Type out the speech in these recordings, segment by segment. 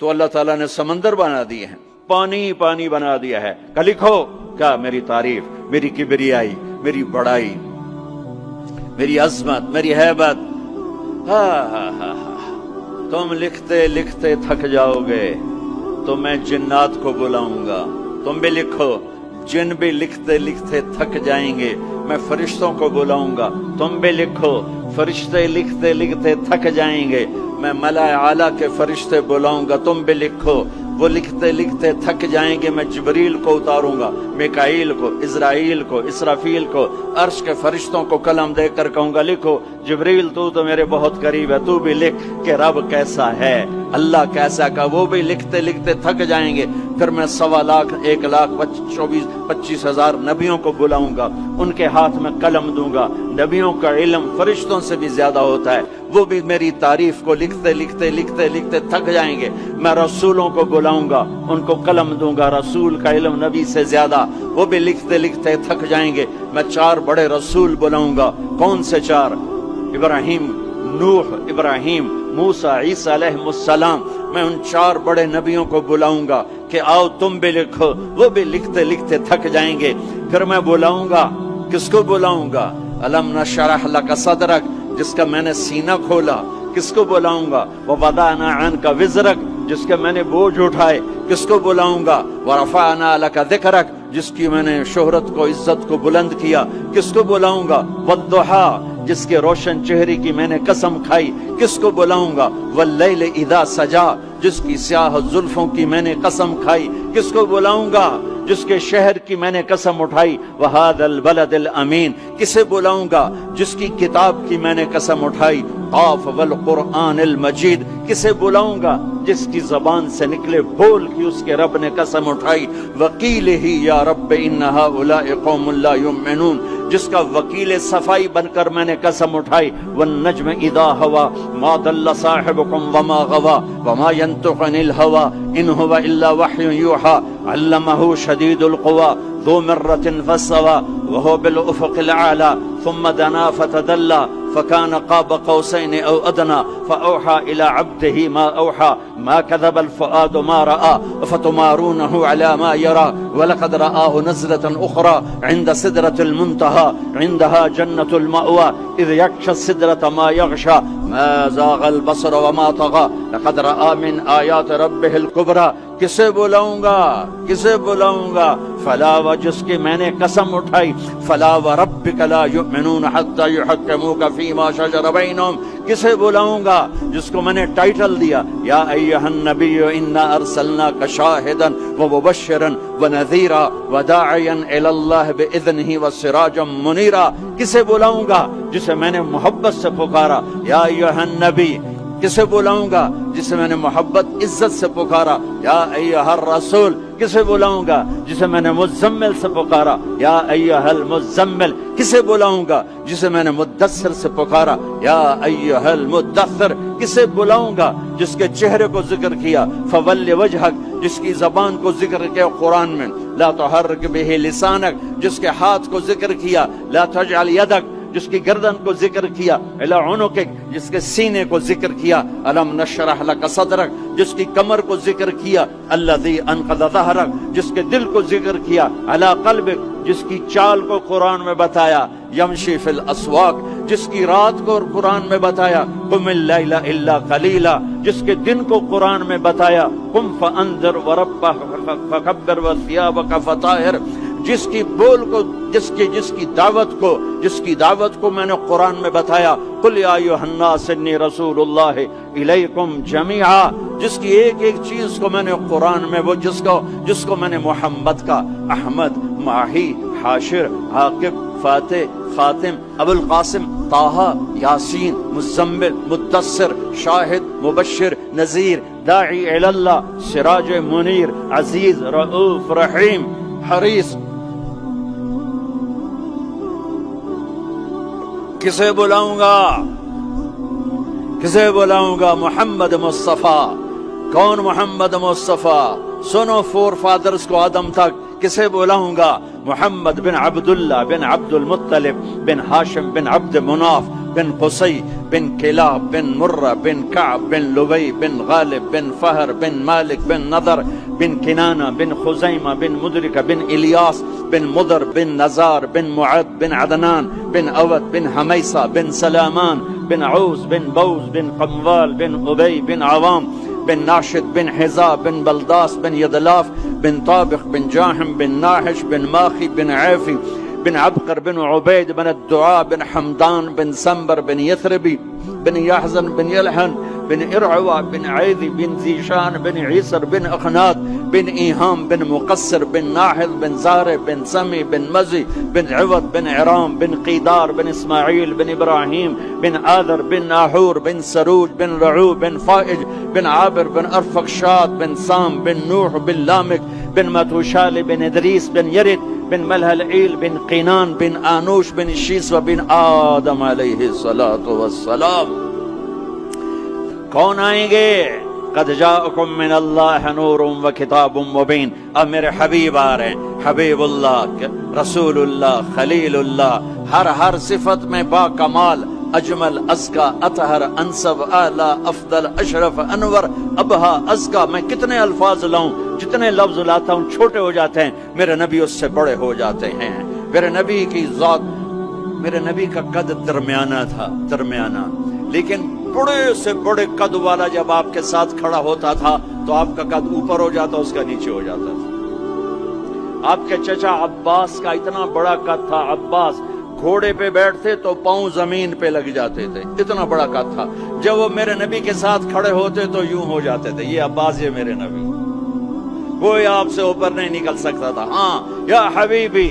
تو اللہ تعالیٰ نے سمندر بنا دیے ہیں، پانی پانی بنا دیا ہے کہ لکھو کیا میری تعریف، میری کبریائی، میری بڑائی، میری عظمت، میری ہیبت۔ تم لکھتے لکھتے تھک جاؤ گے تو میں جنات کو بلاؤں گا، تم بھی لکھو۔ جن بھی لکھتے لکھتے تھک جائیں گے میں فرشتوں کو بلاؤں گا، تم بھی لکھو۔ فرشتے لکھتے لکھتے تھک جائیں گے میں ملائے اعلیٰ کے فرشتے بلاؤں گا، تم بھی لکھو۔ وہ لکھتے لکھتے تھک جائیں گے میں جبریل کو اتاروں گا، میکائیل کو، اسرائیل کو، اسرافیل کو، عرش کے فرشتوں کو قلم دے کر کہوں گا لکھو۔ جبریل تو میرے بہت قریب ہے، تو بھی لکھ کہ رب کیسا ہے، اللہ کیسا کا۔ وہ بھی لکھتے لکھتے تھک جائیں گے، پھر میں 1.25 لاکھ 1,24,25,000 نبیوں کو بلاؤں گا، ان کے ہاتھ میں قلم دوں گا۔ نبیوں کا علم فرشتوں سے بھی زیادہ ہوتا ہے، وہ بھی میری تعریف کو لکھتے لکھتے لکھتے لکھتے تھک جائیں گے۔ میں رسولوں کو بلاؤں گا، ان کو قلم دوں گا، رسول کا علم نبی سے زیادہ، وہ بھی لکھتے لکھتے تھک جائیں گے۔ میں 4 بڑے رسول بلاؤں گا۔ کون سے 4؟ ابراہیم، نوح، ابراہیم، موسیٰ، عیسیٰ علیہ السلام۔ میں ان 4 بڑے نبیوں کو بلاؤں گا کہ آؤ تم بھی لکھو، وہ بھی لکھتے لکھتے تھک جائیں گے۔ پھر میں بلاؤں گا، کس کو بلاؤں گا؟ الم نشرح لک صدرک، جس کا میں نے سینہ کھولا، کس کو بلاؤں گا؟ ووضعنا عنک وزرک، جس کے میں نے بوجھ اٹھائے، کس کو بلاؤں گا؟ ورفعنا لک ذکرک، جس کی میں نے شہرت کو، عزت کو بلند کیا، کس کو بلاؤں گا؟ والضحیٰ، جس کے روشن چہرے کی میں نے قسم کھائی، کس کو بلاؤں گا؟ واللیل اذا سجا، جس کی سیاہ زلفوں کی میں نے قسم کھائی، کس کو بلاؤں گا؟ جس کے شہر کی میں نے قسم اٹھائی۔ وہذا البلد الامین، کسے بلاؤں گا؟ جس کی کتاب کی میں نے قسم اٹھائی۔ قاف والقرآن المجید، کسے بلاؤں گا؟ جس کی زبان سے نکلے بول کی اس کے رب نے قسم اٹھائی۔ وقیل ہی یا رب ان ہؤلاء قوم لا یؤمنون، جس کا وکیل صفائی بن کر میں نے قسم اٹھائی۔ والنجم اذا ہوا ما ضل صاحبکم وما غوا وما ينطق عن الہوا ان هو الا وحی یوحی علمہ شدید القوی ذو مرة فاستوى وهو بالافق الاعلى ثم دنا فتدلى فكان قاب قوسين او ادنى فاوحى الى عبده ما اوحى ما كذب الفؤاد ما راى فتمارونه على ما يرى ولقد رآه نزلة اخرى عند سدرة المنتهى عندها جنة المأوى اذ يغشى السدرة ما يغشى ما زاغ البصر وما طغى لقد رآ من آیات ربه الکبریٰ۔ کسے بلاؤں گا؟ کسے بلاؤں گا؟ فلا، و جس کی میں نے قسم اٹھائی۔ فلا وربک لا یؤمنون حتی یحکموک فیما شجر بینہم، کسے بلاؤں گا؟ جس کو میں نے ٹائٹل دیا یا ایھا النبی انا ارسلناک شاہدا ومبشرا ونذیرا وداعیا الی اللہ باذنہ وسراجا منیرا، کسے بلاؤں گا؟ جسے میں نے محبت سے پکارا یا ایھا النبی۔ کسے بلاؤں گا؟ جسے میں نے محبت عزت سے پکارا یا ایھا الرسول۔ کسے بلاؤں گا؟ جسے میں نے مزمل سے پکارا یا ایھا المزمل۔ کسے بلاؤں گا؟ جسے میں نے مدثر سے پکارا یا ایھا المدثر۔ کسے بلاؤں گا؟ جس کے چہرے کو ذکر کیا فول وجہک، جس کی زبان کو ذکر کیا قرآن میں لا تحرک بہ لسانک، جس کے ہاتھ کو ذکر کیا لا تجعل یدک، جس کی گردن کو ذکر کیا الی عنقک، جس کے سینے کو ذکر کیا الم نشرح لک صدرک، جس کی کمر کو ذکر کیا الذی انقض ظہرک، جس کے دل کو ذکر کیا علی قلبک، جس کی چال کو قرآن میں بتایا یمشی فی الاسواق، جس کی رات کو قرآن میں بتایا قم اللیل الا قلیلا، جس کے دن کو قرآن میں بتایا قم فانذر وربک فکبر وثیابک فطہر، جس کی بول کو، جس کی دعوت کو میں نے قرآن میں بتایا قل یا ایھا الناس انی رسول اللہ الیکم جمیعا، جس کی ایک ایک چیز کو میں نے قرآن میں، وہ جس کو میں نے محمد کا احمد، ماہی، حاشر، عاقب، فاتح، خاتم، ابو القاسم، طٰہٰ، یاسین، مزمل، مدثر، شاہد، مبشر، نذیر، داعی الی اللہ، سراج منیر، عزیز، رؤوف، رحیم، حریص، کسے بلاؤں گا؟ کسے بلاؤں گا؟ محمد مصطفیٰ۔ کون محمد مصطفیٰ؟ سنو فور فادرز کو آدم تک، کسے بلاؤں گا؟ محمد بن عبداللہ بن عبد المطلب بن ہاشم بن عبد مناف بن قصي بن كلاب بن مرة بن كعب بن لبي بن غالب بن فهر بن مالك بن نضر بن كنانة بن خزيمة بن مدركة بن إلياس بن مضر بن نزار بن معد بن عدنان بن أود بن حميصة بن سلامان بن عوز بن بوز بن قموال بن أبي بن عوام بن ناشد بن حزا بن بلداس بن يدلاف بن طابخ بن جاحم بن ناحش بن ماخي بن عافي بن عبقر بن عبيد بن الدعاء بن حمدان بن سنبر بن يثربي بن يحزن بن يلحن بن إرعوى بن عيذي بن زيشان بن عيسر بن أخنات بن إيهام بن مقصر بن ناحل بن زارع بن سمي بن مزي بن عوض بن عرام بن قيدار بن إسماعيل بن إبراهيم بن آذر بن ناحور بن سروج بن رعو بن فائج بن عابر بن أرفقشاد بن سام بن نوح بن لامك بن متوشال بن إدريس بن يرد بن ملهلعيل بن قينان بن آنوش بن الشيس وبن آدم علیہ الصلاة والسلام. کون آئیں گے؟ قد جاءکم من اللہ نور و کتاب مبین. اب میرے حبیب آ رہے ہیں، حبیب اللہ، رسول اللہ، خلیل اللہ، ہر صفت میں با کمال، اجمل، ازکا، اطہر، انسب، اعلی، افضل، اشرف، انور، ابہا، ازکا. میں کتنے الفاظ لاؤں، جتنے لفظ لاتا ہوں چھوٹے ہو جاتے ہیں، میرے نبی اس سے بڑے ہو جاتے ہیں. میرے نبی کی ذات، میرے نبی کا قد درمیانہ تھا، درمیانہ، لیکن بڑے سے بڑے قد والا جب آپ کے ساتھ کھڑا ہوتا تھا تو آپ کا قد اوپر ہو جاتا، اس کا نیچے ہو جاتا تھا. آپ کے چچا عباس کا اتنا بڑا قد تھا، عباس گھوڑے پہ بیٹھتے تو پاؤں زمین پہ لگ جاتے تھے، اتنا بڑا قد تھا. جب وہ میرے نبی کے ساتھ کھڑے ہوتے تو یوں ہو جاتے تھے. یہ عباس، یہ میرے نبی، کوئی آپ سے اوپر نہیں نکل سکتا تھا. ہاں یا حبیبی،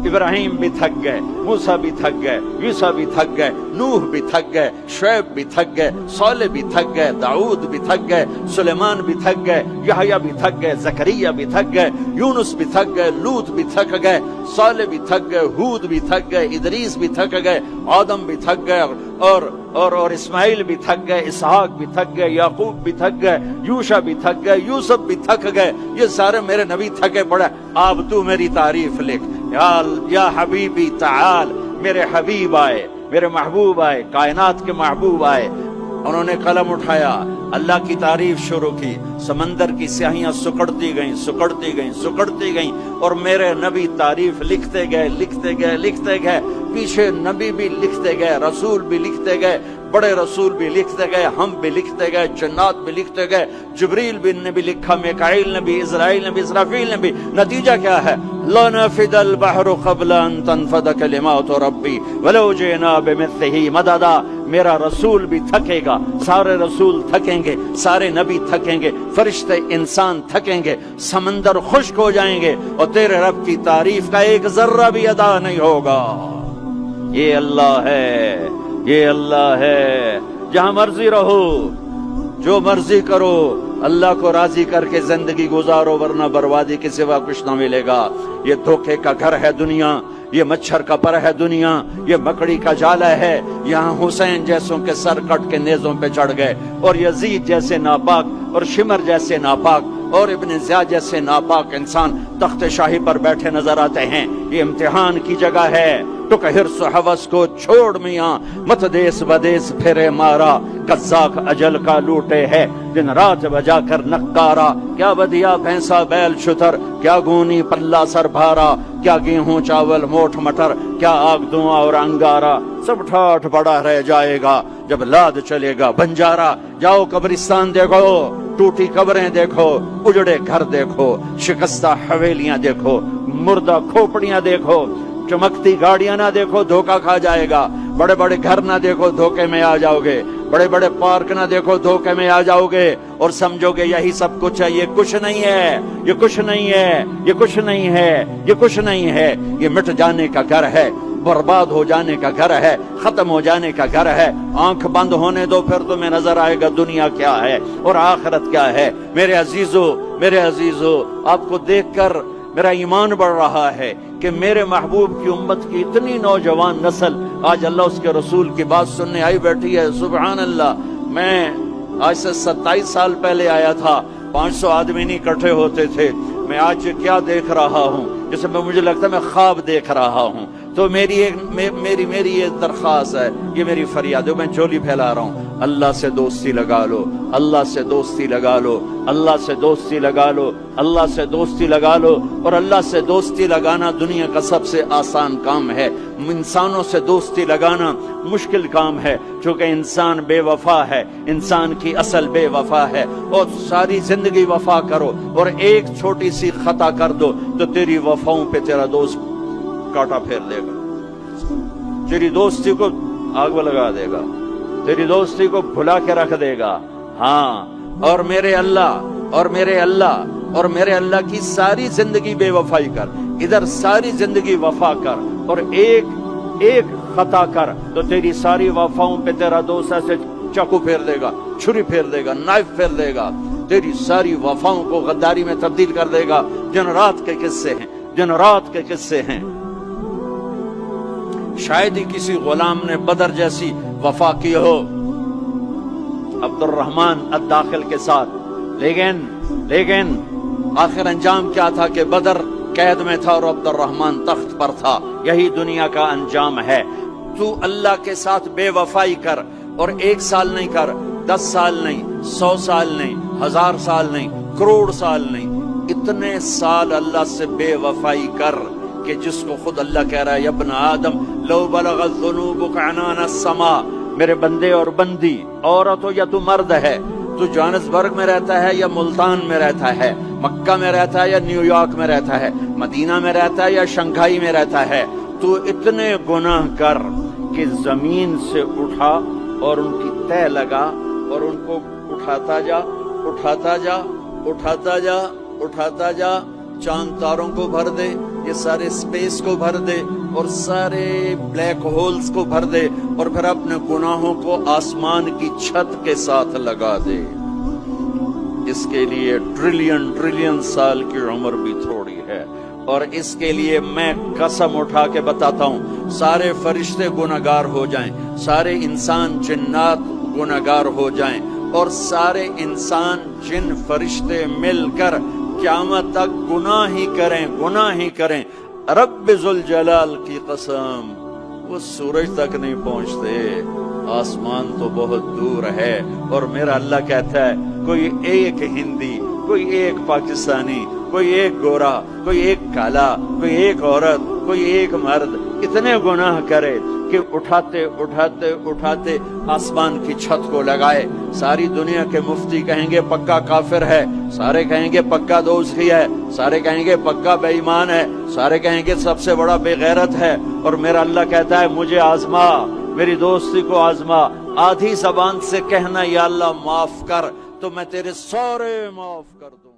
ابراہیم بھی تھک گئے، موسیٰ بھی تھک گئے، عیسیٰ بھی تھک گئے، نوح بھی تھک گئے، شعیب بھی تھک گئے، صالح بھی تھک گئے، داؤد بھی تھک گئے، سلیمان بھی تھک گئے، یحییٰ بھی تھک گئے، زکریا بھی تھک گئے، یونس بھی تھک گئے، لوط بھی تھک گئے، صالح بھی تھک گئے، ہود بھی تھک گئے، ادریس بھی تھک گئے، آدم بھی تھک گئے، اور اسماعیل بھی تھک گئے، اسحاق بھی تھک گئے، یعقوب بھی تھک گئے، یوشع بھی تھک گئے، یوسف بھی تھک گئے. یہ سارے میرے نبی تھکے پڑے. اب تو میری تعریف لکھ. یا حبیبی تعال. میرے حبیب آئے، میرے محبوب آئے، کائنات کے محبوب آئے. انہوں نے قلم اٹھایا، اللہ کی تعریف شروع کی. سمندر کی سیاہیاں سکڑتی گئیں، سکڑتی گئیں، سکڑتی گئیں، اور میرے نبی تعریف لکھتے گئے، لکھتے گئے، لکھتے گئے. پیچھے نبی بھی لکھتے گئے، رسول بھی لکھتے گئے، بڑے رسول بھی لکھتے گئے، ہم بھی لکھتے گئے، جنات بھی لکھتے گئے، جبریل نے بھی لکھا، میکائیل نے بھی، اسرائیل نے بھی، اسرافیل نے بھی. نتیجہ کیا ہے؟ لَنَفِدَ الْبَحْرُ قَبْلَ أَن تَنْفَدَ كَلِمَاتُ رَبِّي وَلَوْ جِئْنَا بِمِثْلِهِ مَدَدًا. میرا رسول بھی تھکے گا، سارے رسول تھکیں گے، سارے نبی تھکیں گے، فرشتے انسان تھکیں گے، سمندر خشک ہو جائیں گے، اور تیرے رب کی تعریف کا ایک ذرہ بھی ادا نہیں ہوگا. یہ اللہ ہے، یہ اللہ ہے. جہاں مرضی رہو، جو مرضی کرو، اللہ کو راضی کر کے زندگی گزارو، ورنہ بربادی کے سوا کچھ نہ ملے گا. یہ دھوکے کا گھر ہے دنیا، یہ مچھر کا پر ہے دنیا، یہ مکڑی کا جالا ہے. یہاں حسین جیسوں کے سر کٹ کے نیزوں پہ چڑھ گئے، اور یزید جیسے ناپاک، اور شمر جیسے ناپاک، اور ابن زیاد جیسے ناپاک انسان تخت شاہی پر بیٹھے نظر آتے ہیں. یہ امتحان کی جگہ ہے. تو کہ حرص و حوث کو چھوڑ میاں، مت دیس بدیس پھرے مارا، قزاق اجل کا لوٹے ہے دن رات بجا کر نقارا. کیا بدیا بھینسا بیل شتر، کیا گونی پلہ سر بھارا، کیا گیہوں چاول موٹھ مٹر، کیا آگ دھواں اور انگارا. سب ٹھاٹھ پڑا رہ جائے گا جب لاد چلے گا بنجارا. جاؤ قبرستان دیکھو، ٹوٹی قبریں دیکھو، اجڑے گھر دیکھو، شکستہ حویلیاں دیکھو، مردہ کھوپڑیاں دیکھو، چمکتی گاڑیاں نہ دیکھو، دھوکہ کھا جائے گا. بڑے بڑے گھر نہ دیکھو، دھوکے میں آ جاؤ گے. بڑے بڑے پارک نہ دیکھو، دھوکے میں آ جاؤ گے، اور سمجھو گے یہی سب کچھ ہے. یہ کچھ نہیں ہے، یہ کچھ نہیں ہے، یہ کچھ نہیں ہے، یہ کچھ نہیں ہے. یہ مٹ جانے کا گھر ہے، برباد ہو جانے کا گھر ہے، ختم ہو جانے کا گھر ہے. آنکھ بند ہونے دو، پھر تمہیں نظر آئے گا دنیا کیا ہے اور آخرت کیا ہے. میرے عزیزو، میرے عزیزو، آپ کو دیکھ کر میرا ایمان بڑھ رہا ہے کہ میرے محبوب کی امت کی اتنی نوجوان نسل آج اللہ اس کے رسول کی بات سننے آئی بیٹھی ہے. سبحان اللہ. میں آج سے 27 سال پہلے آیا تھا، 500 آدمی نہیں اکٹھے ہوتے تھے. میں آج کیا دیکھ رہا ہوں، جسے مجھے لگتا ہے میں خواب دیکھ رہا ہوں. تو میری یہ درخواست ہے، یہ میری فریاد ہے، میں جھولی پھیلا رہا ہوں، اللہ سے دوستی لگا لو، اللہ سے دوستی لگا لو، اللہ سے دوستی لگا لو، اللہ سے دوستی لگا لو۔ اور اللہ سے دوستی لگانا دنیا کا سب سے آسان کام ہے، انسانوں سے دوستی لگانا مشکل کام ہے، چونکہ انسان بے وفا ہے، انسان کی اصل بے وفا ہے۔ اور ساری زندگی وفا کرو اور ایک چھوٹی سی خطا کر دو تو تیری وفاؤں پہ تیرا دوست کاٹا پھیر دے گا، تیری دوستی کو آگ میں لگا دے گا، تیری دوستی کو بھلا کے رکھ دے گا۔ ہاں، اور میرے اللہ کی ساری زندگی بے وفائی کر، ادھر ساری زندگی وفا کر، اور ایک خطا کر تو تیری ساری وفاؤں پہ تیرا دوست ایسے چاقو پھیر دے گا، چھری پھیر دے گا، نائف پھیر دے گا، تیری ساری وفاؤں کو غداری میں تبدیل کر دے گا۔ دن رات کے قصے ہیں، دن رات کے قصے ہیں۔ شاید ہی کسی غلام نے بدر جیسی وفا کی ہو عبد الرحمن الداخل کے ساتھ، لیکن آخر انجام کیا تھا کہ بدر قید میں تھا اور عبد الرحمن تخت پر تھا۔ یہی دنیا کا انجام ہے۔ تو اللہ کے ساتھ بے وفائی کر، اور 1 سال نہیں کر، 10 سال نہیں، 100 سال نہیں، 1000 سال نہیں، کروڑ سال نہیں، اتنے سال اللہ سے بے وفائی کر کہ جس کو خود اللہ کہہ رہا ہے، یا ابن آدم لو بلغت ذنوبک عنان السماء، میرے بندے اور بندی، عورت ہو یا تو مرد ہے، تو جوہانسبرگ میں رہتا ہے یا ملتان میں رہتا ہے، مکہ میں رہتا ہے یا نیو یارک میں رہتا ہے، مدینہ میں رہتا ہے یا شنگھائی میں رہتا ہے، تو اتنے گناہ کر کہ زمین سے اٹھا اور ان کی تہ لگا اور ان کو اٹھاتا جا، اٹھاتا جا، اٹھاتا جا، اٹھاتا جا، چاند تاروں کو بھر دے، یہ سارے سپیس کو بھر دے اور سارے بلیک ہولز کو بھر دے، اور پھر اپنے گناہوں کو آسمان کی چھت کے ساتھ لگا دے۔ اس کے لیے ٹریلین سال کی عمر بھی تھوڑی ہے، اور اس کے لیے میں قسم اٹھا کے بتاتا ہوں، سارے فرشتے گناہگار ہو جائیں، سارے انسان جنات گناہگار ہو جائیں، اور سارے انسان جن فرشتے مل کر قیامت تک گناہ ہی کریں، رب ذوالجلال کی قسم وہ سورج تک نہیں پہنچتے، آسمان تو بہت دور ہے۔ اور میرا اللہ کہتا ہے، کوئی ایک ہندی، کوئی ایک پاکستانی، کوئی ایک گورا، کوئی ایک کالا، کوئی ایک عورت، کوئی ایک مرد اتنے گناہ کرے کہ اٹھاتے آسمان کی چھت کو لگائے، ساری دنیا کے مفتی کہیں گے پکا کافر ہے، سارے کہیں گے پکا دوزخی ہے، سارے کہیں گے پکا بے ایمان ہے، سارے کہیں گے سب سے بڑا بے غیرت ہے، اور میرا اللہ کہتا ہے مجھے آزما، میری دوستی کو آزما، آدھی زبان سے کہنا یا اللہ معاف کر، تو میں تیرے سارے معاف کر دوں۔